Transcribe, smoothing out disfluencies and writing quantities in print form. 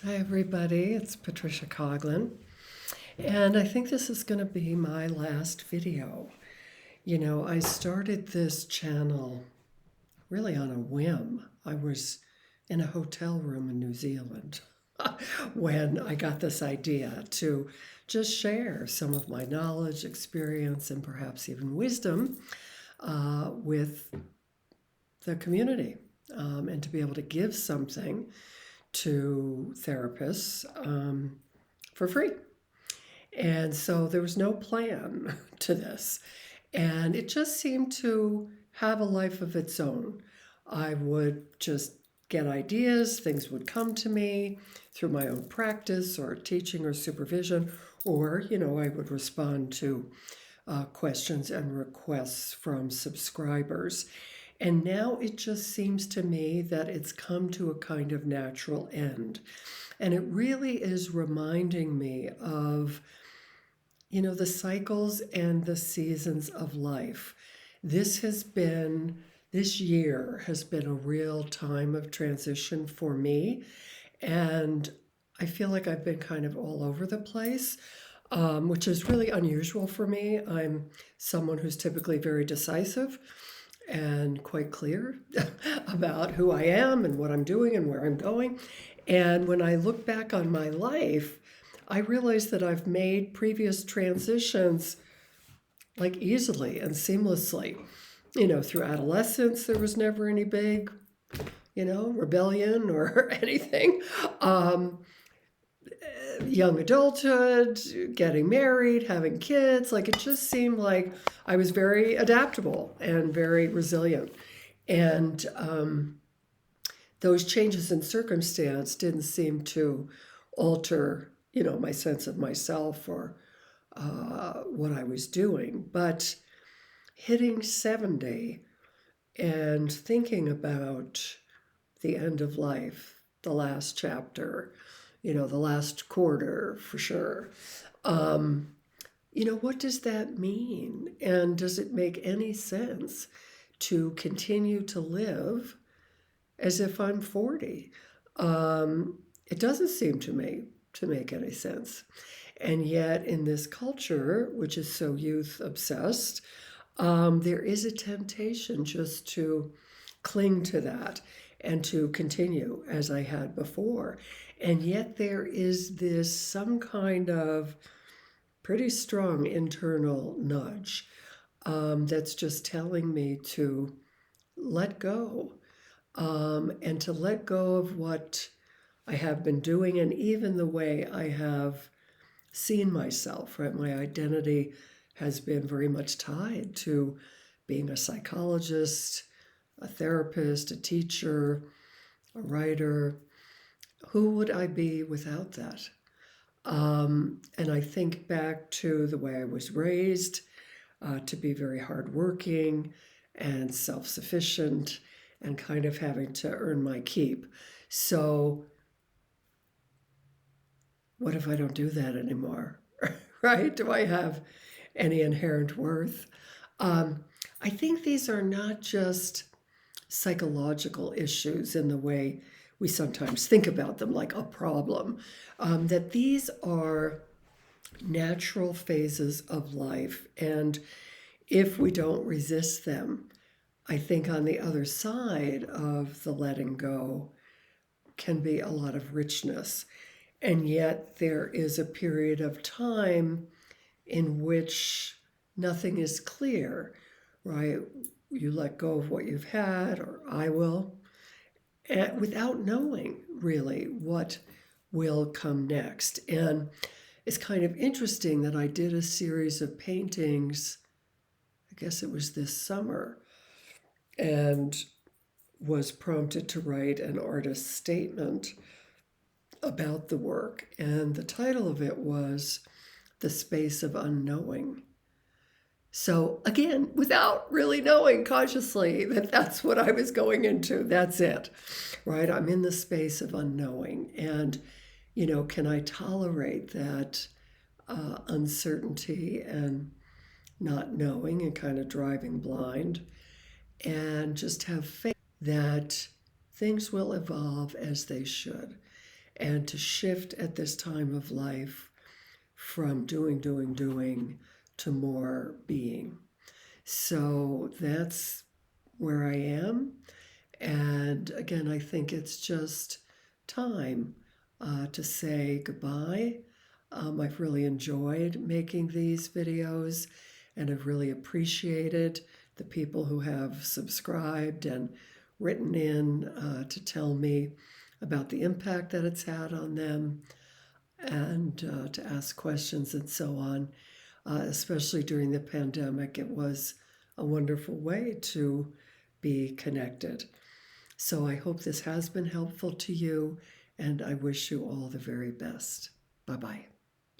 Hi, everybody. It's Patricia Coughlin, and I think this is going to be my last video. I started this channel really on a whim. I was in a hotel room in New Zealand when I got this idea to just share some of my knowledge, experience, and perhaps even wisdom with the community, and to be able to give something to therapists for free. And so there was no plan to this. And it just seemed to have a life of its own. I would just get ideas, things would come to me through my own practice or teaching or supervision, or, I would respond to questions and requests from subscribers. And now it just seems to me that it's come to a kind of natural end. And it really is reminding me of, the cycles and the seasons of life. This year has been a real time of transition for me. And I feel like I've been kind of all over the place, which is really unusual for me. I'm someone who's typically very decisive and quite clear about who I am and what I'm doing and where I'm going. And when I look back on my life, I realize that I've made previous transitions like easily and seamlessly. Through adolescence, there was never any big, rebellion or anything. Young adulthood, getting married, having kids, like it just seemed like I was very adaptable and very resilient. And those changes in circumstance didn't seem to alter, my sense of myself or what I was doing. But hitting 70 and thinking about the end of life, the last chapter, the last quarter for sure. What does that mean? And does it make any sense to continue to live as if I'm 40? It doesn't seem to me to make any sense. And yet, in this culture, which is so youth obsessed, there is a temptation just to cling to that and to continue as I had before. And yet there is this some kind of pretty strong internal nudge that's just telling me to let go, and to let go of what I have been doing and even the way I have seen myself, right? My identity has been very much tied to being a psychologist, a therapist, a teacher, a writer. Who would I be without that? And I think back to the way I was raised, to be very hardworking and self-sufficient and kind of having to earn my keep. So what if I don't do that anymore? Right? Do I have any inherent worth? I think these are not just psychological issues in the way we sometimes think about them, like a problem, that these are natural phases of life. And if we don't resist them, I think on the other side of the letting go can be a lot of richness. And yet there is a period of time in which nothing is clear, right? You let go of what you've had, or I will, without knowing really what will come next. And it's kind of interesting that I did a series of paintings, I guess it was this summer, and was prompted to write an artist's statement about the work. And the title of it was The Space of Unknowing. So again, without really knowing consciously that that's what I was going into, that's it, right? I'm in the space of unknowing. And, can I tolerate that uncertainty and not knowing and kind of driving blind, and just have faith that things will evolve as they should. and to shift at this time of life from doing to more being. So that's where I am. And again, I think it's just time to say goodbye. I've really enjoyed making these videos, and I've really appreciated the people who have subscribed and written in to tell me about the impact that it's had on them, and to ask questions and so on. Especially during the pandemic, it was a wonderful way to be connected. So I hope this has been helpful to you, and I wish you all the very best. Bye bye.